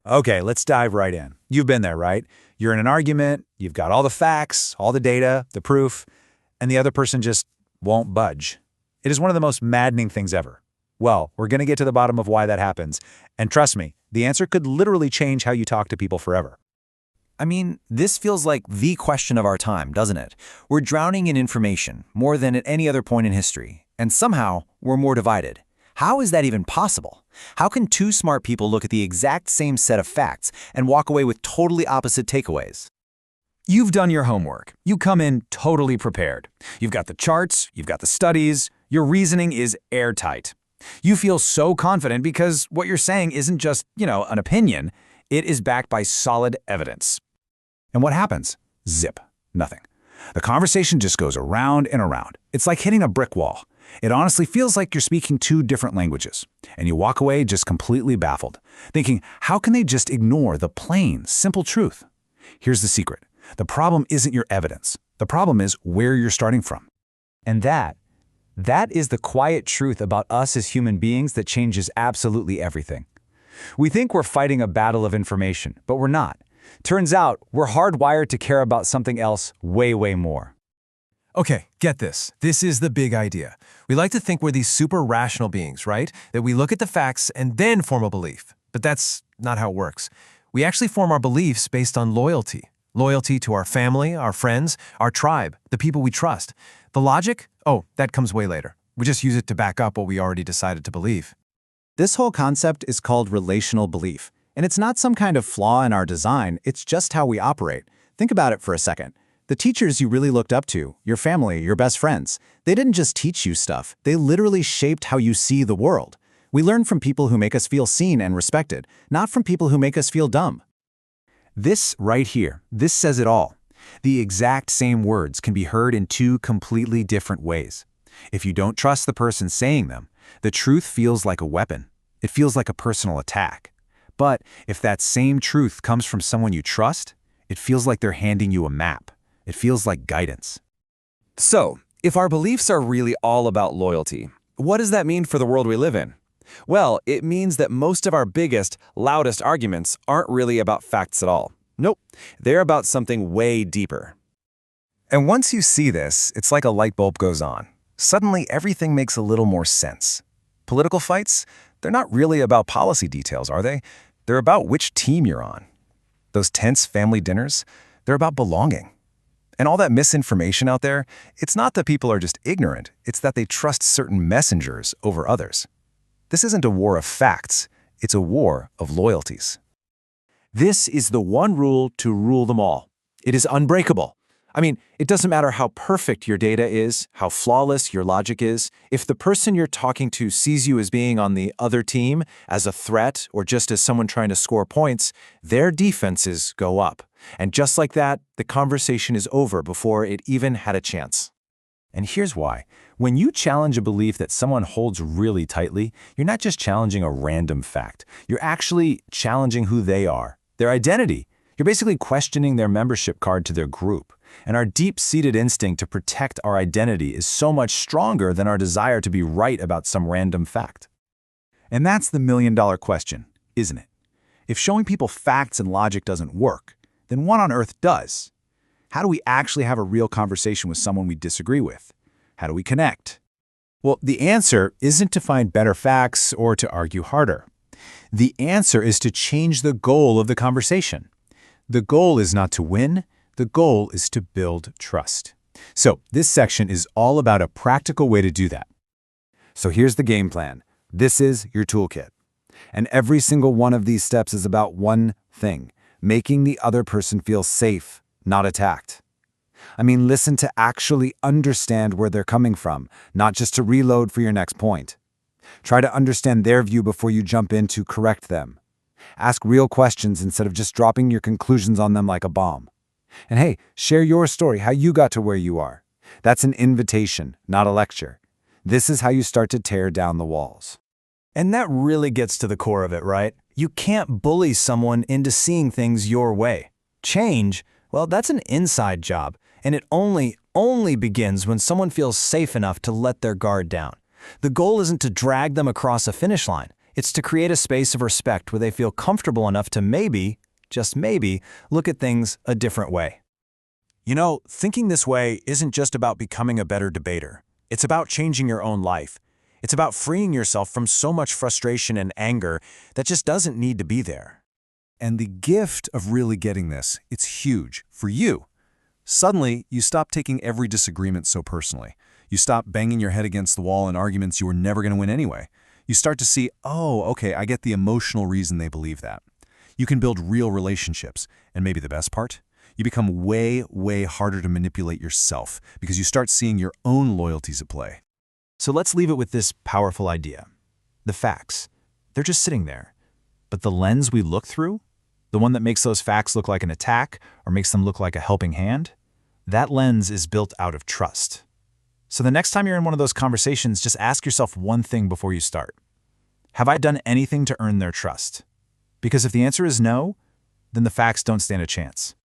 Okay, let's dive right in. You've been there, right? You're in an argument, you've got all the facts, all the data, the proof, and the other person just won't budge. It is one of the most maddening things ever. Well, we're going to get to the bottom of why that happens. And trust me, the answer could literally change how you talk to people forever. I mean, this feels like the question of our time, doesn't it? We're drowning in information, more than at any other point in history, and somehow we're more divided. How is that even possible? How can two smart people look at the exact same set of facts and walk away with totally opposite takeaways? You've done your homework. You come in totally prepared. You've got the charts, you've got the studies, your reasoning is airtight. You feel so confident because what you're saying isn't just, an opinion. It is backed by solid evidence. And what happens? Zip. Nothing. The conversation just goes around and around. It's like hitting a brick wall. It honestly feels like you're speaking two different languages. And you walk away just completely baffled, thinking, how can they just ignore the plain, simple truth? Here's the secret. The problem isn't your evidence. The problem is where you're starting from. And that is the quiet truth about us as human beings that changes absolutely everything. We think we're fighting a battle of information, but we're not. Turns out, we're hardwired to care about something else way, way more. Okay, get this. This is the big idea. We like to think we're these super rational beings, right? That we look at the facts and then form a belief. But that's not how it works. We actually form our beliefs based on loyalty. Loyalty to our family, our friends, our tribe, the people we trust. The logic? Oh, that comes way later. We just use it to back up what we already decided to believe. This whole concept is called relational belief. And it's not some kind of flaw in our design, it's just how we operate. Think about it for a second. The teachers you really looked up to, your family, your best friends, they didn't just teach you stuff, they literally shaped how you see the world. We learn from people who make us feel seen and respected, not from people who make us feel dumb. This right here, this says it all. The exact same words can be heard in two completely different ways. If you don't trust the person saying them, the truth feels like a weapon. It feels like a personal attack. But if that same truth comes from someone you trust, it feels like they're handing you a map. It feels like guidance. So, if our beliefs are really all about loyalty, what does that mean for the world we live in? Well, it means that most of our biggest, loudest arguments aren't really about facts at all. Nope, they're about something way deeper. And once you see this, it's like a light bulb goes on. Suddenly, everything makes a little more sense. Political fights, they're not really about policy details, are they? They're about which team you're on. Those tense family dinners, they're about belonging. And all that misinformation out there, it's not that people are just ignorant, it's that they trust certain messengers over others. This isn't a war of facts, it's a war of loyalties. This is the one rule to rule them all. It is unbreakable. I mean, it doesn't matter how perfect your data is, how flawless your logic is. If the person you're talking to sees you as being on the other team, as a threat, or just as someone trying to score points, their defenses go up. And just like that, the conversation is over before it even had a chance. And here's why. When you challenge a belief that someone holds really tightly, you're not just challenging a random fact. You're actually challenging who they are, their identity. You're basically questioning their membership card to their group. And our deep-seated instinct to protect our identity is so much stronger than our desire to be right about some random fact. And that's the million-dollar question, isn't it? If showing people facts and logic doesn't work, then what on earth does? How do we actually have a real conversation with someone we disagree with? How do we connect? Well, the answer isn't to find better facts or to argue harder. The answer is to change the goal of the conversation. The goal is not to win. The goal is to build trust. So this section is all about a practical way to do that. So here's the game plan. This is your toolkit. And every single one of these steps is about one thing: making the other person feel safe, not attacked. I mean, listen to actually understand where they're coming from, not just to reload for your next point. Try to understand their view before you jump in to correct them. Ask real questions instead of just dropping your conclusions on them like a bomb. And hey, share your story, how you got to where you are. That's an invitation, not a lecture. This is how you start to tear down the walls. And that really gets to the core of it, right? You can't bully someone into seeing things your way. Change, well, that's an inside job, and it only begins when someone feels safe enough to let their guard down. The goal isn't to drag them across a finish line. It's to create a space of respect where they feel comfortable enough to maybe, just maybe, look at things a different way. You know, thinking this way isn't just about becoming a better debater. It's about changing your own life. It's about freeing yourself from so much frustration and anger that just doesn't need to be there. And the gift of really getting this, it's huge for you. Suddenly, you stop taking every disagreement so personally. You stop banging your head against the wall in arguments you were never going to win anyway. You start to see, oh, okay, I get the emotional reason they believe that. You can build real relationships. And maybe the best part? You become way, way harder to manipulate yourself because you start seeing your own loyalties at play. So let's leave it with this powerful idea. The facts, they're just sitting there. But the lens we look through, the one that makes those facts look like an attack or makes them look like a helping hand, that lens is built out of trust. So the next time you're in one of those conversations, just ask yourself one thing before you start. Have I done anything to earn their trust? Because if the answer is no, then the facts don't stand a chance.